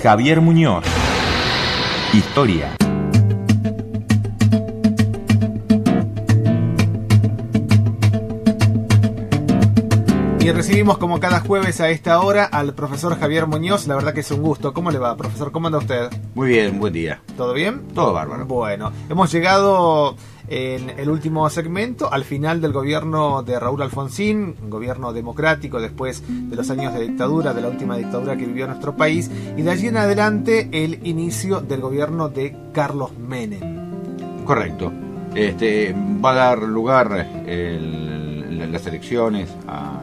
Javier Muñoz. Historia. Y recibimos como cada jueves a esta hora al profesor Javier Muñoz. La verdad que es un gusto. ¿Cómo le va, profesor? ¿Cómo anda usted? Muy bien, buen día. ¿Todo bien? Todo bárbaro. Bueno, hemos llegado en el último segmento al final del gobierno de Raúl Alfonsín, un gobierno democrático después de los años de dictadura, de la última dictadura que vivió nuestro país, y de allí en adelante el inicio del gobierno de Carlos Menem. Correcto. Va a dar lugar las elecciones a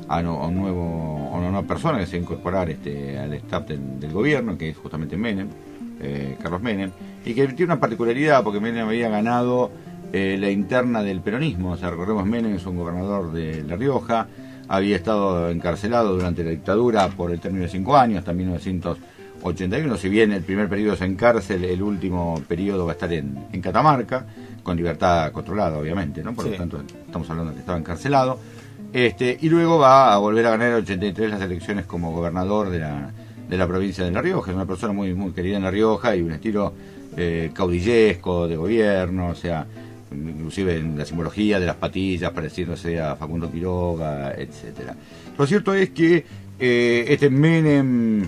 una nueva persona que se va a incorporar al staff del gobierno, que es justamente Menem, Carlos Menem, y que tiene una particularidad porque Menem había ganado la interna del peronismo. O sea, recordemos, Menem es un gobernador de La Rioja, había estado encarcelado durante la dictadura por el término de 5 años, hasta 1981, si bien el primer periodo es en cárcel, el último periodo va a estar en Catamarca, con libertad controlada, obviamente, ¿no? Por lo tanto, estamos hablando de que estaba encarcelado. Y luego va a volver a ganar en el 83 las elecciones como gobernador de la provincia de La Rioja. Es una persona muy, muy querida en La Rioja y un estilo caudillesco de gobierno, o sea, inclusive en la simbología de las patillas pareciéndose a Facundo Quiroga, etcétera. Lo cierto es que este Menem,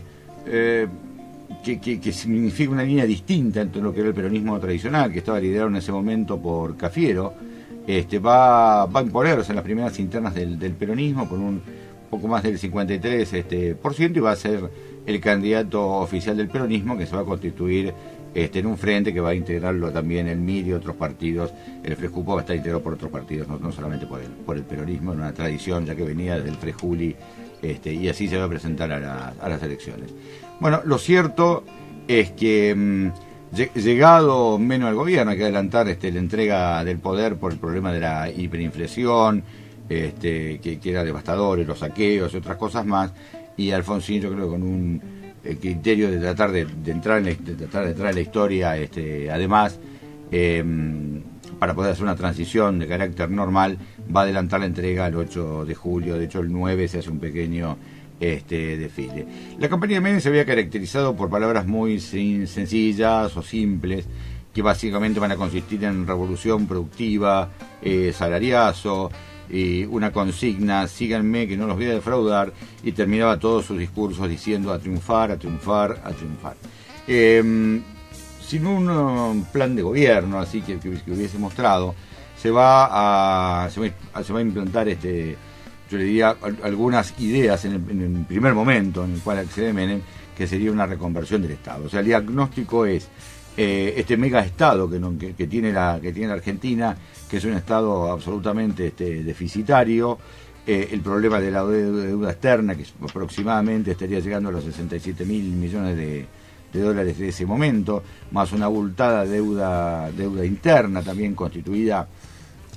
que significa una línea distinta entre lo que era el peronismo tradicional, que estaba liderado en ese momento por Cafiero, va a imponerse en las primeras internas del peronismo con un poco más del 53%, y va a ser el candidato oficial del peronismo, que se va a constituir en un frente que va a integrarlo también el MIR y otros partidos. El Frejupo va a estar integrado por otros partidos, no solamente por el peronismo, en una tradición ya que venía desde el Frejuli, y así se va a presentar a las elecciones. Bueno, lo cierto es que llegado Menem al gobierno, hay que adelantar la entrega del poder por el problema de la hiperinflación, que era devastador, y los saqueos y otras cosas más, y Alfonsín, yo creo, con un criterio de tratar de entrar en la historia, además, para poder hacer una transición de carácter normal, va a adelantar la entrega el 8 de julio, de hecho el 9 se hace un pequeño desfile. La campaña de Menem se había caracterizado por palabras muy sencillas o simples, que básicamente van a consistir en revolución productiva, salariazo, una consigna: síganme que no los voy a defraudar, y terminaba todos sus discursos diciendo a triunfar, a triunfar, a triunfar. Sin un plan de gobierno así que hubiese mostrado, se va a implantar yo le diría algunas ideas en el primer momento en el cual accede Menem, que sería una reconversión del Estado. O sea, el diagnóstico es este mega Estado que tiene la Argentina, que es un Estado absolutamente deficitario, el problema de la deuda externa, que aproximadamente estaría llegando a los 67.000 millones de dólares de ese momento, más una abultada deuda interna también constituida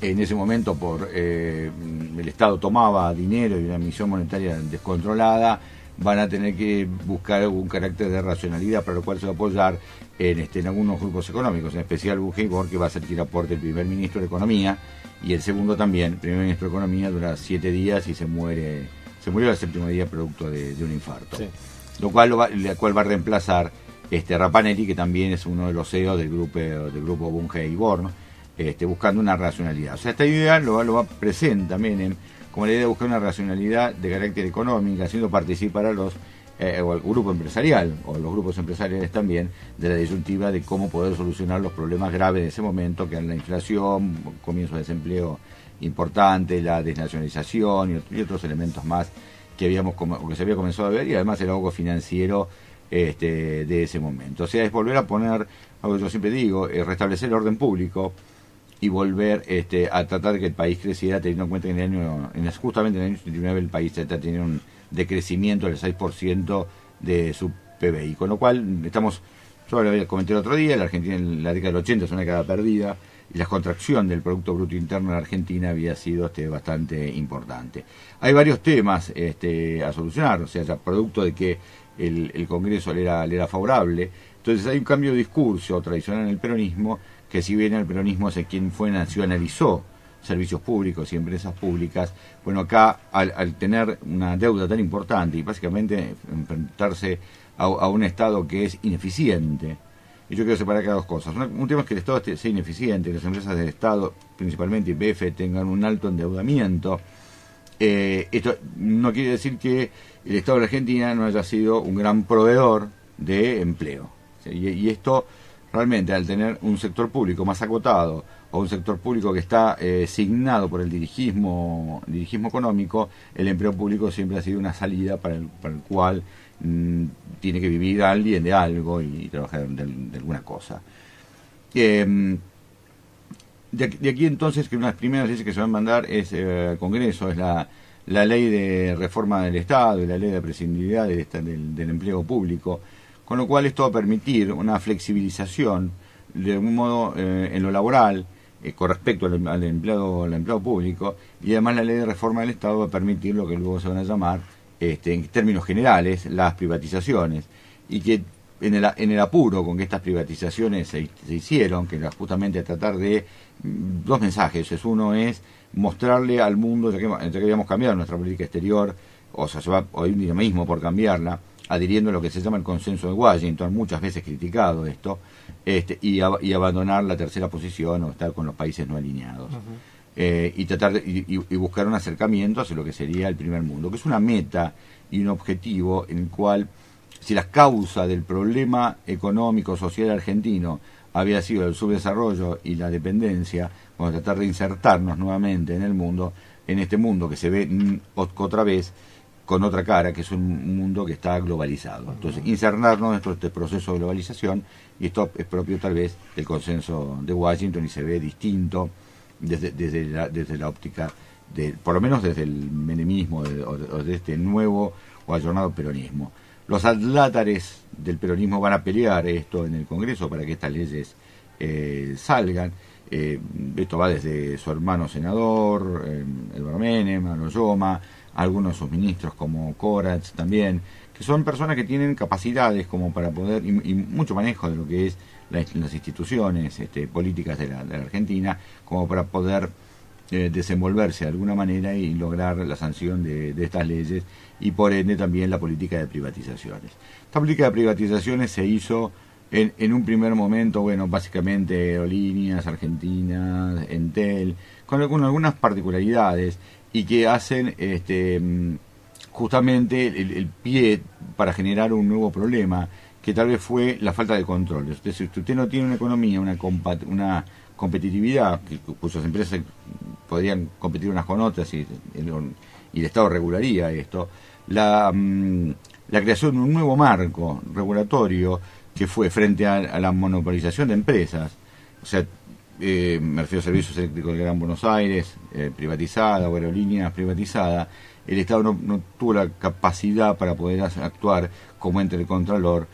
en ese momento por el Estado tomaba dinero y una emisión monetaria descontrolada. Van a tener que buscar algún carácter de racionalidad, para lo cual se va a apoyar en algunos grupos económicos, en especial Bujibor, que va a ser quien aporte el primer ministro de Economía, y el segundo también. El primer ministro de Economía dura 7 días y se murió al 7º día producto de un infarto. Sí. Lo cual va a reemplazar Rapanelli, que también es uno de los CEOs del grupo Bunge y Born, buscando una racionalidad. O sea, esta idea lo presenta Menem como la idea de buscar una racionalidad de carácter económico, haciendo participar o al grupo empresarial, o los grupos empresariales también, de la disyuntiva de cómo poder solucionar los problemas graves de ese momento, que eran la inflación, comienzo de desempleo importante, la desnacionalización y otros elementos más que se había comenzado a ver, y además el ahogo financiero de ese momento. O sea, es volver a poner, algo que yo siempre digo, restablecer el orden público y volver a tratar de que el país creciera, teniendo en cuenta que justamente en el año 89 el país está teniendo un decrecimiento del 6% de su PBI, con lo cual yo lo comenté el otro día, la Argentina en la década del 80 es una década perdida, y la contracción del Producto Bruto Interno en la Argentina había sido bastante importante. Hay varios temas a solucionar, o sea, ya producto de que el Congreso le era favorable. Entonces hay un cambio de discurso tradicional en el peronismo, que si bien el peronismo es quien nacionalizó servicios públicos y empresas públicas. Bueno, acá al tener una deuda tan importante y básicamente enfrentarse a un Estado que es ineficiente, y yo quiero separar acá dos cosas. Un tema es que el Estado sea ineficiente, que las empresas del Estado, principalmente YPF, tengan un alto endeudamiento. Esto no quiere decir que el Estado de Argentina no haya sido un gran proveedor de empleo. ¿Sí? Y esto realmente, al tener un sector público más acotado o un sector público que está signado por el dirigismo económico, el empleo público siempre ha sido una salida para el cual tiene que vivir alguien de algo y trabajar de alguna cosa. De aquí entonces, que una de las primeras leyes que se van a mandar es al Congreso, es la ley de reforma del Estado y la ley de prescindibilidad del empleo público, con lo cual esto va a permitir una flexibilización de algún modo en lo laboral con respecto al empleado público, y además la ley de reforma del Estado va a permitir lo que luego se van a llamar en términos generales las privatizaciones, y que en el apuro con que estas privatizaciones se hicieron, que era justamente a tratar de dos mensajes. Uno es mostrarle al mundo, ya que habíamos cambiado nuestra política exterior, o sea, se va hoy un dinamismo por cambiarla, adhiriendo a lo que se llama el consenso de Washington, muchas veces criticado esto, y abandonar la tercera posición o estar con los países no alineados. Y tratar y buscar un acercamiento hacia lo que sería el primer mundo, que es una meta y un objetivo en el cual, si la causa del problema económico social argentino había sido el subdesarrollo y la dependencia, vamos a tratar de insertarnos nuevamente en el mundo, en este mundo que se ve otra vez con otra cara, que es un mundo que está globalizado. Entonces, insertarnos dentro de este proceso de globalización, y esto es propio tal vez del consenso de Washington y se ve distinto desde la óptica, por lo menos desde el menemismo o de este nuevo o ayornado peronismo. Los adlátares del peronismo van a pelear esto en el Congreso para que estas leyes salgan. Esto va desde su hermano senador, Eduardo Menem, Manuel Yoma, algunos de sus ministros como Koratz también, que son personas que tienen capacidades como para poder, y mucho manejo de lo que es las instituciones políticas de la Argentina, como para poder desenvolverse de alguna manera y lograr la sanción de estas leyes, y por ende también la política de privatizaciones. Esta política de privatizaciones se hizo en un primer momento, bueno, básicamente Aerolíneas Argentinas, Entel, con algunas particularidades, y que hacen justamente el pie para generar un nuevo problema, que tal vez fue la falta de control. Si usted no tiene una economía, una competitividad, cuyas empresas podrían competir unas con otras y el Estado regularía esto, la creación de un nuevo marco regulatorio que fue frente a la monopolización de empresas, o sea, me refiero a Servicios Eléctricos del Gran Buenos Aires, privatizada, o Aerolíneas privatizada. El Estado no tuvo la capacidad para poder actuar como ente del Contralor,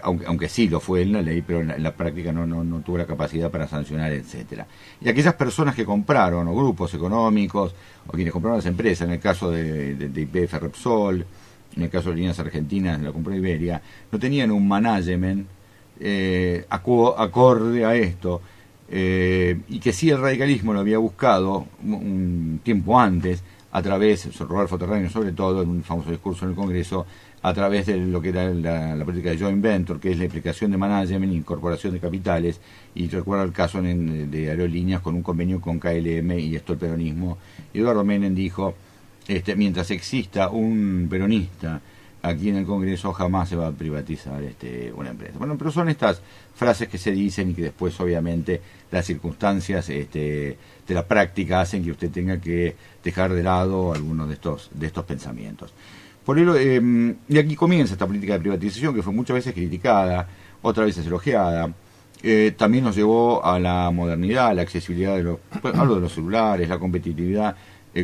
aunque sí lo fue en la ley, pero en la práctica no tuvo la capacidad para sancionar, etcétera. Y aquellas personas que compraron, o grupos económicos, o quienes compraron las empresas, en el caso de YPF Repsol, en el caso de Líneas Argentinas, la compró Iberia, no tenían un management acorde a esto, y que sí el radicalismo lo había buscado un tiempo antes, a través, Rodolfo Terráneo sobre todo, en un famoso discurso en el Congreso, a través de lo que era la política de joint venture, que es la implicación de management, incorporación de capitales, y recuerdo el caso de Aerolíneas con un convenio con KLM, y esto el peronismo. Eduardo Menem dijo, mientras exista un peronista aquí en el Congreso, jamás se va a privatizar una empresa. Bueno, pero son estas frases que se dicen y que después, obviamente, las circunstancias de la práctica hacen que usted tenga que dejar de lado algunos de estos pensamientos. Por ello, y aquí comienza esta política de privatización, que fue muchas veces criticada, otras veces elogiada. También nos llevó a la modernidad, a la accesibilidad hablo de los celulares, la competitividad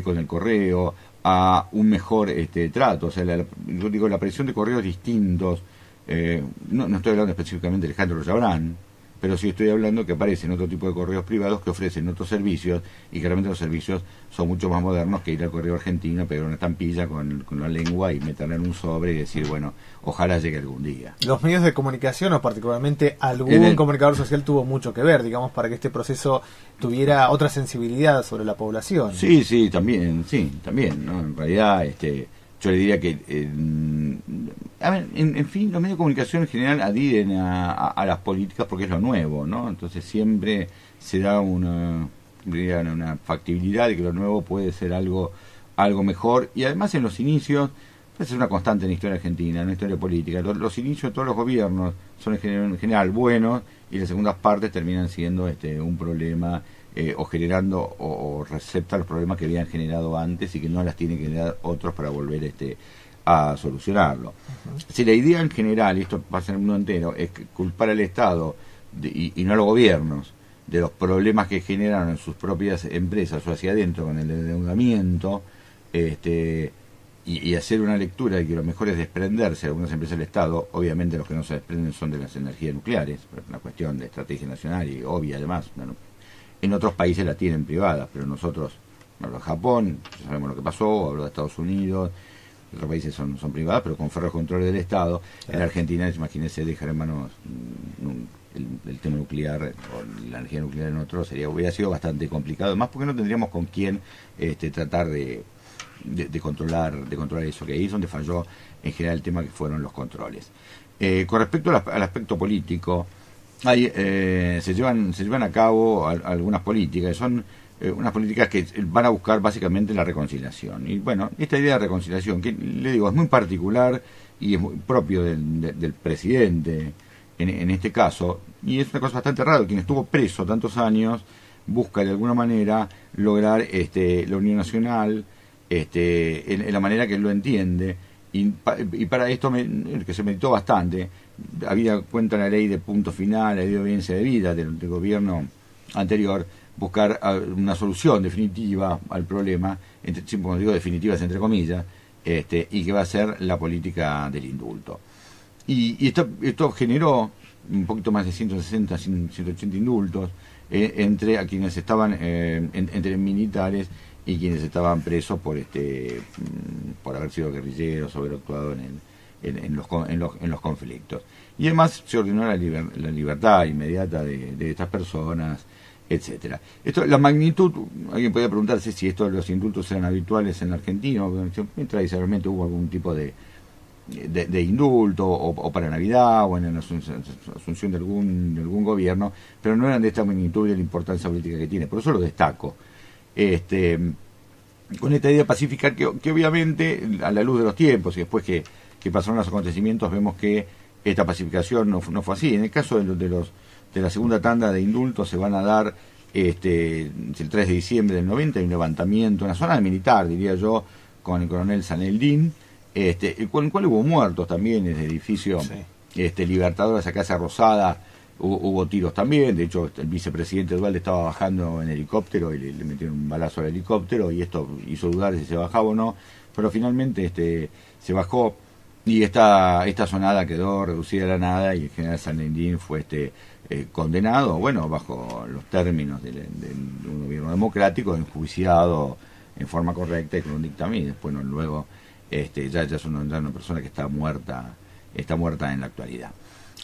con el correo, a un mejor trato. O sea, yo digo, la aparición de correos distintos. No estoy hablando específicamente de Alejandro Yabrán, pero sí estoy hablando que aparecen otro tipo de correos privados que ofrecen otros servicios y que realmente los servicios son mucho más modernos que ir al correo argentino, pegar una estampilla con la lengua y meterla en un sobre y decir, bueno, ojalá llegue algún día. Los medios de comunicación, o particularmente algún comunicador social, tuvo mucho que ver, digamos, para que este proceso tuviera otra sensibilidad sobre la población. Sí, también, ¿no? En realidad, yo le diría que, en fin, los medios de comunicación en general adhieren a las políticas porque es lo nuevo, ¿no? Entonces siempre se da una factibilidad de que lo nuevo puede ser algo mejor, y además en los inicios, es una constante en la historia argentina, en la historia política, los inicios de todos los gobiernos son en general buenos, y las segundas partes terminan siendo un problema, o generando o recepta los problemas que habían generado antes y que no las tiene que generar otros para volver a solucionarlo. Si la idea en general, y esto pasa en el mundo entero, es culpar al Estado y no a los gobiernos de los problemas que generaron en sus propias empresas o hacia adentro con el endeudamiento, y hacer una lectura de que lo mejor es desprenderse de algunas empresas del Estado. Obviamente los que no se desprenden son de las energías nucleares, una cuestión de estrategia nacional y obvia además. Bueno, en otros países la tienen privadas, pero nosotros, hablo de Japón, sabemos lo que pasó, hablo de Estados Unidos, otros países son privadas, pero con ferros controles del Estado. En la Argentina, imagínense, dejar en manos el tema nuclear o la energía nuclear en otros hubiera sido bastante complicado, más porque no tendríamos con quién tratar de controlar eso, que ahí es donde falló en general el tema, que fueron los controles. Con respecto al aspecto político, se llevan a cabo algunas políticas, son unas políticas que van a buscar básicamente la reconciliación. Y bueno, esta idea de reconciliación, que le digo, es muy particular y es muy propio del presidente en este caso, y es una cosa bastante rara. Quien estuvo preso tantos años busca de alguna manera lograr la unión nacional, en la manera que él lo entiende, y para esto que se meditó bastante, había cuenta la ley de punto final, la ley de audiencia de vida del gobierno anterior, buscar una solución definitiva al problema, como digo, definitivas entre comillas, y que va a ser la política del indulto. Y esto generó un poquito más de 160, 180 indultos entre a quienes estaban entre militares y quienes estaban presos por haber sido guerrilleros o haber actuado en los conflictos. Y además se ordenó la libertad inmediata de estas personas, etcétera. La magnitud, alguien podría preguntarse si los indultos eran habituales en la Argentina. Tradicionalmente hubo algún tipo de indulto, o para Navidad, o en la asunción de algún gobierno, pero no eran de esta magnitud y de la importancia política que tiene. Por eso lo destaco. Con esta idea pacífica que obviamente, a la luz de los tiempos y después que pasaron los acontecimientos, vemos que esta pacificación no fue así. En el caso de la segunda tanda de indultos, se van a dar el 3 de diciembre del 90, hay un levantamiento en la zona militar, diría yo, con el coronel Saneldín, con el cual hubo muertos también en el edificio Libertador, esa Casa Rosada. Hubo tiros también. De hecho, el vicepresidente Duhalde estaba bajando en helicóptero y le metieron un balazo al helicóptero, y esto hizo dudar si se bajaba o no, pero finalmente se bajó, y esta sonada quedó reducida a la nada, y el general Saneldín fue condenado, bueno, bajo los términos de un gobierno democrático, enjuiciado en forma correcta y con un dictamen, y después luego ya es una persona que está muerta en la actualidad.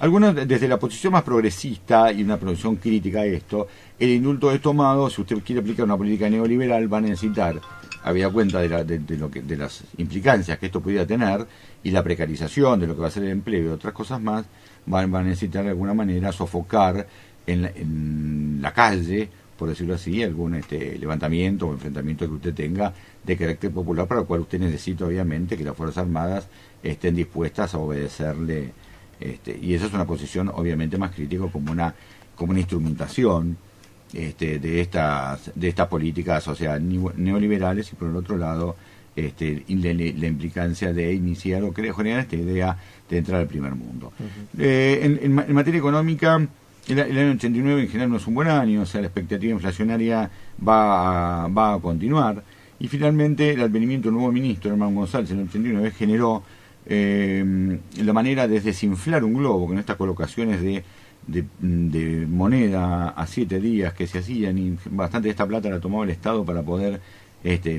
Algunos, desde la posición más progresista y una posición crítica a esto, el indulto es tomado, si usted quiere aplicar una política neoliberal, va a necesitar, habida cuenta de las implicancias que esto pudiera tener, y la precarización de lo que va a ser el empleo y otras cosas más, van a necesitar de alguna manera sofocar en la calle, por decirlo así, algún levantamiento o enfrentamiento que usted tenga de carácter popular, para lo cual usted necesita obviamente que las Fuerzas Armadas estén dispuestas a obedecerle. Y esa es una posición obviamente más crítica, como una instrumentación de estas políticas, o sea, neoliberales, y por el otro lado la implicancia de iniciar o generar esta idea de entrar al primer mundo. En materia económica, el año 89 en general no es un buen año, o sea, la expectativa inflacionaria va a continuar, y finalmente el advenimiento del nuevo ministro, Herman González, en el 89 generó la manera de desinflar un globo con estas colocaciones de de moneda a 7 días que se hacían, y bastante de esta plata la tomaba el Estado para poder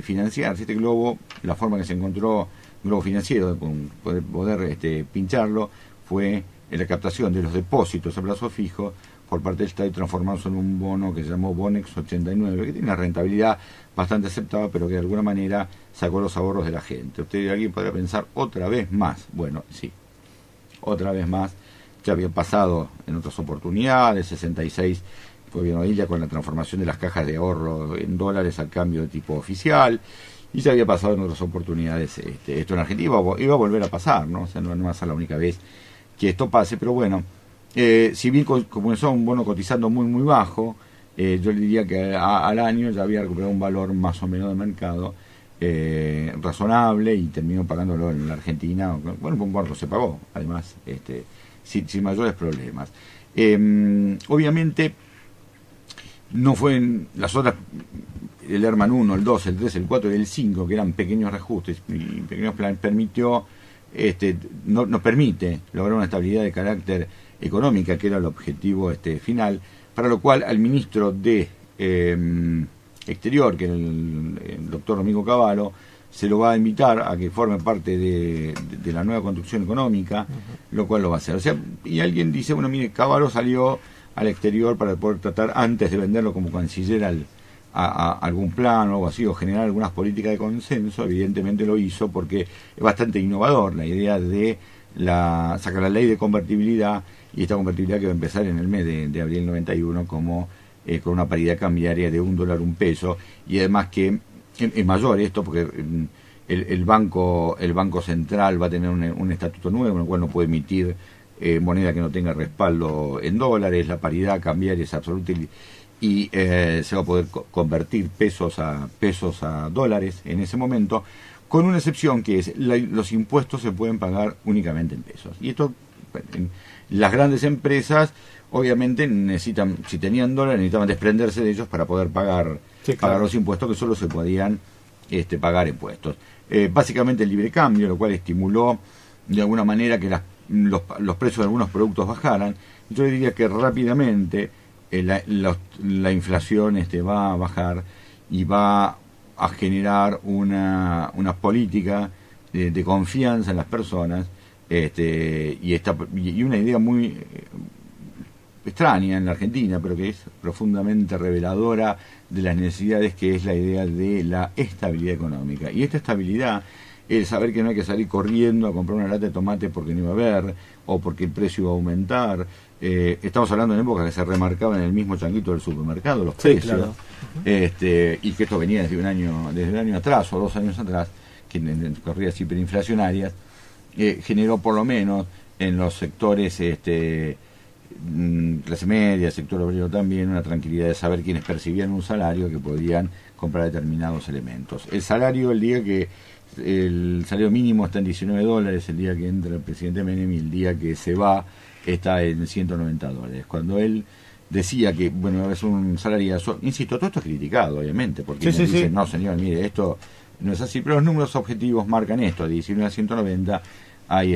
financiarse. Este globo, la forma que se encontró, globo financiero, con poder pincharlo, fue en la captación de los depósitos a plazo fijo por parte del Estado y transformarse en un bono que se llamó Bonex 89, que tiene una rentabilidad bastante aceptable, pero que de alguna manera sacó los ahorros de la gente. Alguien podría pensar otra vez más. Bueno, sí, otra vez más. Ya había pasado en otras oportunidades. 66 fue bien Illa con la transformación de las cajas de ahorro en dólares al cambio de tipo oficial, y ya había pasado en otras oportunidades esto en Argentina. Iba a volver a pasar, ¿no? O sea, no va a ser la única vez que esto pase, pero bueno, si bien comenzó un bono cotizando muy muy bajo, yo le diría que al año ya había recuperado un valor más o menos de mercado razonable, y terminó pagándolo en la Argentina. Bueno, un bono se pagó, además, sin mayores problemas. Obviamente no fue en las otras, el Herman 1, el 2, el 3, el 4 y el 5, que eran pequeños reajustes y pequeños planes, nos permite lograr una estabilidad de carácter económica, que era el objetivo final, para lo cual al ministro de Exterior, que era el doctor Domingo Cavallo, se lo va a invitar a que forme parte de la nueva construcción económica, lo cual lo va a hacer. O sea, y alguien dice, bueno, mire, Cavallo salió al exterior para poder tratar, antes de venderlo como canciller a algún plan o algo así, o generar algunas políticas de consenso. Evidentemente lo hizo porque es bastante innovador la idea de sacar la ley de convertibilidad, y esta convertibilidad que va a empezar en el mes de abril del 91 como con una paridad cambiaria de $1 1 peso, y además que es mayor esto porque el banco central va a tener un estatuto nuevo, en el cual no puede emitir moneda que no tenga respaldo en dólares. La paridad cambiaria es absoluta, y se va a poder convertir pesos a dólares en ese momento, con una excepción, que es los impuestos se pueden pagar únicamente en pesos. Y esto, las grandes empresas obviamente necesitan, si tenían dólares, necesitaban desprenderse de ellos para poder pagar los impuestos, que solo se podían pagar impuestos. Básicamente el libre cambio, lo cual estimuló de alguna manera que los precios de algunos productos bajaran. Yo diría que rápidamente la inflación va a bajar, y va a generar una política de confianza en las personas, y una idea muy extraña en la Argentina, pero que es profundamente reveladora de las necesidades, que es la idea de la estabilidad económica. Y esta estabilidad, el saber que no hay que salir corriendo a comprar una lata de tomate porque no iba a haber, o porque el precio iba a aumentar. Estamos hablando en épocas que se remarcaban en el mismo changuito del supermercado los precios, claro. Y que esto venía desde un año atrás o 2 años atrás, que en corridas hiperinflacionarias generó, por lo menos en los sectores clase media, sector obrero también, una tranquilidad de saber quienes percibían un salario que podían comprar determinados elementos. El salario, el día que el salario mínimo está en $19, el día que entra el presidente Menem, y el día que se va está en $190. Cuando él decía que, bueno, es un salariazo, insisto, todo esto es criticado, obviamente, porque dicen, no, señor, mire, esto no es así, pero los números objetivos marcan esto, de 19 a 190 hay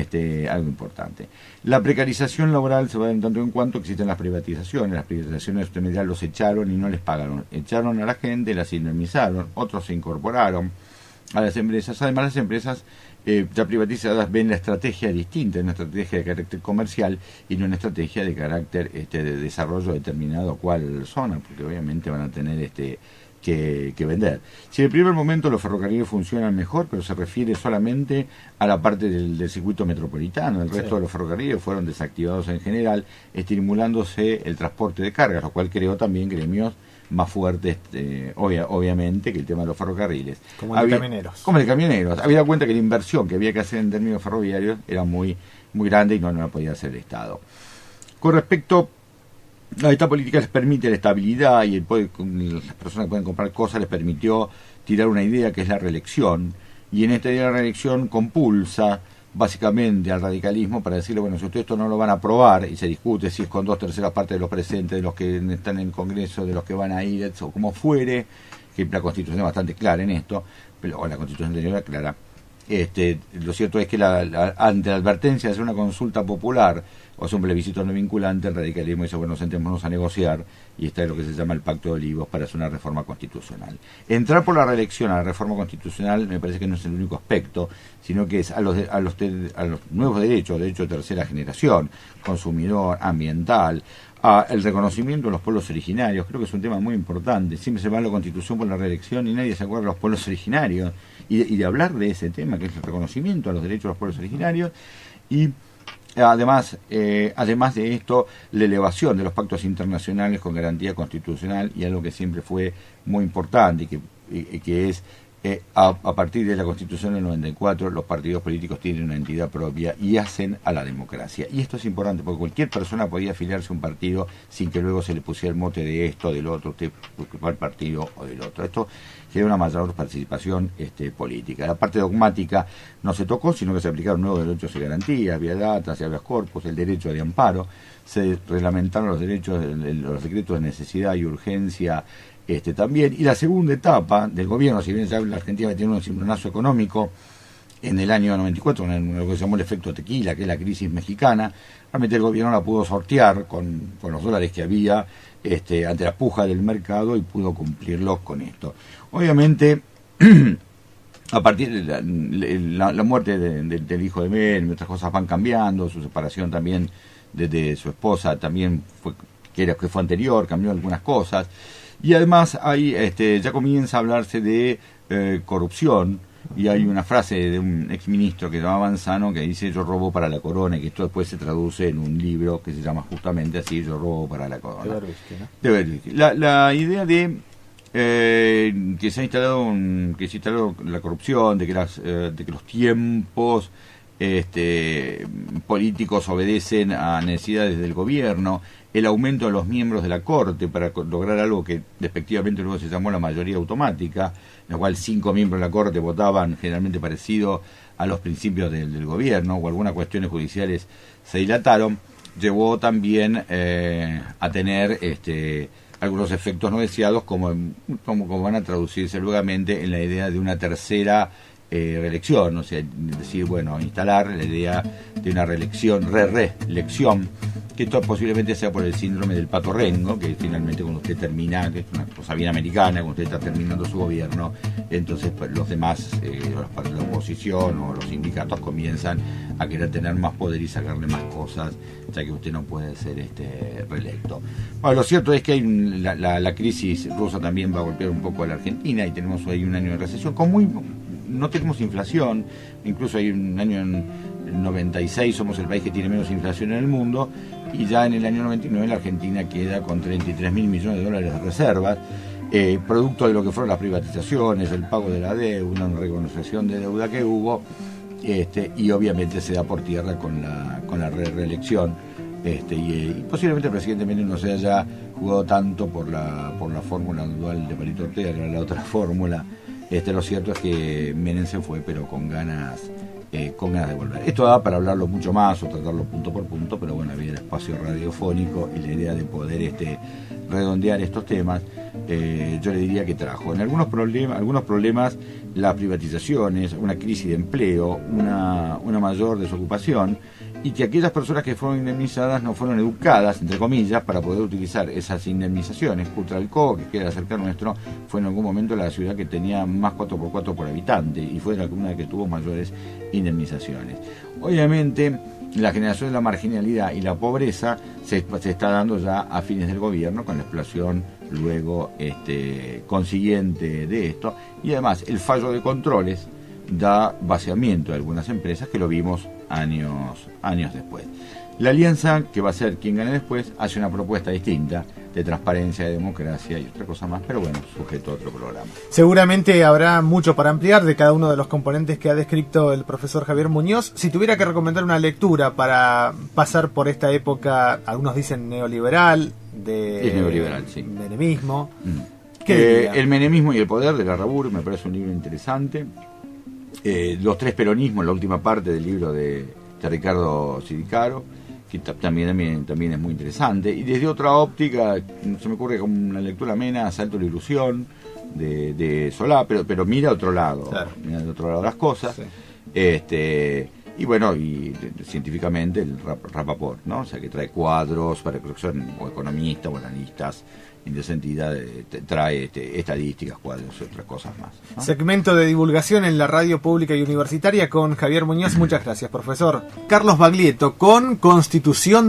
algo importante. La precarización laboral se va a dar en tanto en cuanto existen las privatizaciones. Las privatizaciones los echaron y no les pagaron. Echaron a la gente, las indemnizaron, otros se incorporaron a las empresas. Además, las empresas ya privatizadas ven la estrategia distinta, una estrategia de carácter comercial y no una estrategia de carácter de desarrollo determinado cual zona, porque obviamente van a tener que vender. Si en el primer momento los ferrocarriles funcionan mejor, pero se refiere solamente a la parte del circuito metropolitano, el resto de los ferrocarriles fueron desactivados en general, estimulándose el transporte de cargas, lo cual creó también gremios más fuertes, obviamente, que el tema de los ferrocarriles. Como el de camioneros. Como el de camioneros. Había dado cuenta que la inversión que había que hacer en términos ferroviarios era muy, muy grande, y no la podía hacer el Estado. Con respecto a esta política, les permite la estabilidad, y las personas que pueden comprar cosas les permitió tirar una idea que es la reelección, y en esta idea de la reelección compulsa básicamente al radicalismo para decirle, bueno, si ustedes esto no lo van a aprobar, y se discute si es con 2/3 partes de los presentes, de los que están en el Congreso, de los que van a ir, o como fuere, que la Constitución es bastante clara en esto, pero la Constitución anterior era clara, lo cierto es que ante la advertencia de hacer una consulta popular o hacer un plebiscito no vinculante, el radicalismo dice, bueno, sentémonos a negociar, y está lo que se llama el Pacto de Olivos para hacer una reforma constitucional. Entrar por la reelección a la reforma constitucional me parece que no es el único aspecto, sino que es a los nuevos derechos de tercera generación, consumidor, ambiental, a el reconocimiento de los pueblos originarios. Creo que es un tema muy importante. Siempre se va a la Constitución por la reelección y nadie se acuerda de los pueblos originarios y de hablar de ese tema, que es el reconocimiento a los derechos de los pueblos originarios. Y además de esto, la elevación de los pactos internacionales con garantía constitucional, y algo que siempre fue muy importante y que es a partir de la Constitución del 94 los partidos políticos tienen una entidad propia y hacen a la democracia. Y esto es importante porque cualquier persona podía afiliarse a un partido sin que luego se le pusiera el mote de esto, del otro, usted cuál partido o del otro. Esto genera una mayor participación política. La parte dogmática no se tocó, sino que se aplicaron nuevos derechos y garantías, vía data, habeas corpus, el derecho de amparo, se reglamentaron los derechos, los decretos de necesidad y urgencia también. Y la segunda etapa del gobierno, si bien ya la Argentina tiene un cimbronazo económico en el año 94, con lo que se llamó el efecto tequila, que es la crisis mexicana, realmente el gobierno la pudo sortear con los dólares que había ante la puja del mercado y pudo cumplirlos con esto. Obviamente, a partir de la muerte del hijo de Menem, otras cosas van cambiando, su separación también de su esposa también que fue anterior, cambió algunas cosas. Y además hay ya comienza a hablarse de corrupción, y hay una frase de un exministro que se llama Manzano que dice yo robo para la corona, y que esto después se traduce en un libro que se llama justamente así, yo robo para la corona. De Berbisky, ¿no? De Berbisky. La idea de que se ha instalado la corrupción, de que los tiempos políticos obedecen a necesidades del gobierno, el aumento de los miembros de la Corte para lograr algo que despectivamente luego se llamó la mayoría automática, en la cual 5 miembros de la Corte votaban generalmente parecido a los principios del gobierno, o algunas cuestiones judiciales se dilataron, llevó también a tener algunos efectos no deseados, como van a traducirse luego en la idea de una tercera reelección, o sea, decir, bueno, instalar la idea de una reelección, que esto posiblemente sea por el síndrome del pato rengo, que finalmente cuando usted termina, que es una cosa bien americana, cuando usted está terminando su gobierno, entonces pues, los demás, la oposición o los sindicatos comienzan a querer tener más poder y sacarle más cosas, ya que usted no puede ser reelecto. Bueno, lo cierto es que hay la crisis rusa también va a golpear un poco a la Argentina, y tenemos ahí un año de recesión no tenemos inflación, incluso hay un año en el 96 somos el país que tiene menos inflación en el mundo, y ya en el año 99 la Argentina queda con 33.000 millones de dólares de reservas, producto de lo que fueron las privatizaciones, el pago de la deuda, una renegociación de deuda que hubo, y obviamente se da por tierra con la reelección, y posiblemente el presidente Menem no se haya jugado tanto por la fórmula dual de Palito Ortega, que era la otra fórmula. Lo cierto es que Menem se fue, pero con ganas de volver. Esto da para hablarlo mucho más o tratarlo punto por punto, pero bueno, había el espacio radiofónico y la idea de poder redondear estos temas, yo le diría que trajo en algunos problemas las privatizaciones, una crisis de empleo, una mayor desocupación, y que aquellas personas que fueron indemnizadas no fueron educadas, entre comillas, para poder utilizar esas indemnizaciones. Putralcó, que queda cerca nuestro, fue en algún momento la ciudad que tenía más 4x4 por habitante, y fue la comuna que tuvo mayores indemnizaciones. Obviamente, la generación de la marginalidad y la pobreza se está dando ya a fines del gobierno, con la explosión luego consiguiente de esto, y además el fallo de controles da vaciamiento de algunas empresas, que lo vimos años después. La alianza, que va a ser quien gane después, hace una propuesta distinta de transparencia, de democracia y otra cosa más, pero bueno, sujeto a otro programa. Seguramente habrá mucho para ampliar de cada uno de los componentes que ha descrito el profesor Javier Muñoz. Si tuviera que recomendar una lectura para pasar por esta época, algunos dicen neoliberal, es neoliberal, sí, menemismo. El menemismo y el poder de Larrabur me parece un libro interesante. Los tres peronismos, la última parte del libro de Ricardo Sidicaro, que también es muy interesante, y desde otra óptica se me ocurre como una lectura amena, Asalto a la ilusión de Solá, pero mira a otro lado, claro, mira de otro lado las cosas, sí. Y bueno, científicamente el Rapaport, ¿no? O sea, que trae cuadros, para que son o economistas o analistas, en ese sentido trae estadísticas, cuadros y otras cosas más, ¿no? Segmento de divulgación en la radio pública y universitaria con Javier Muñoz. Muchas gracias, profesor. Carlos Baglietto, con Constitución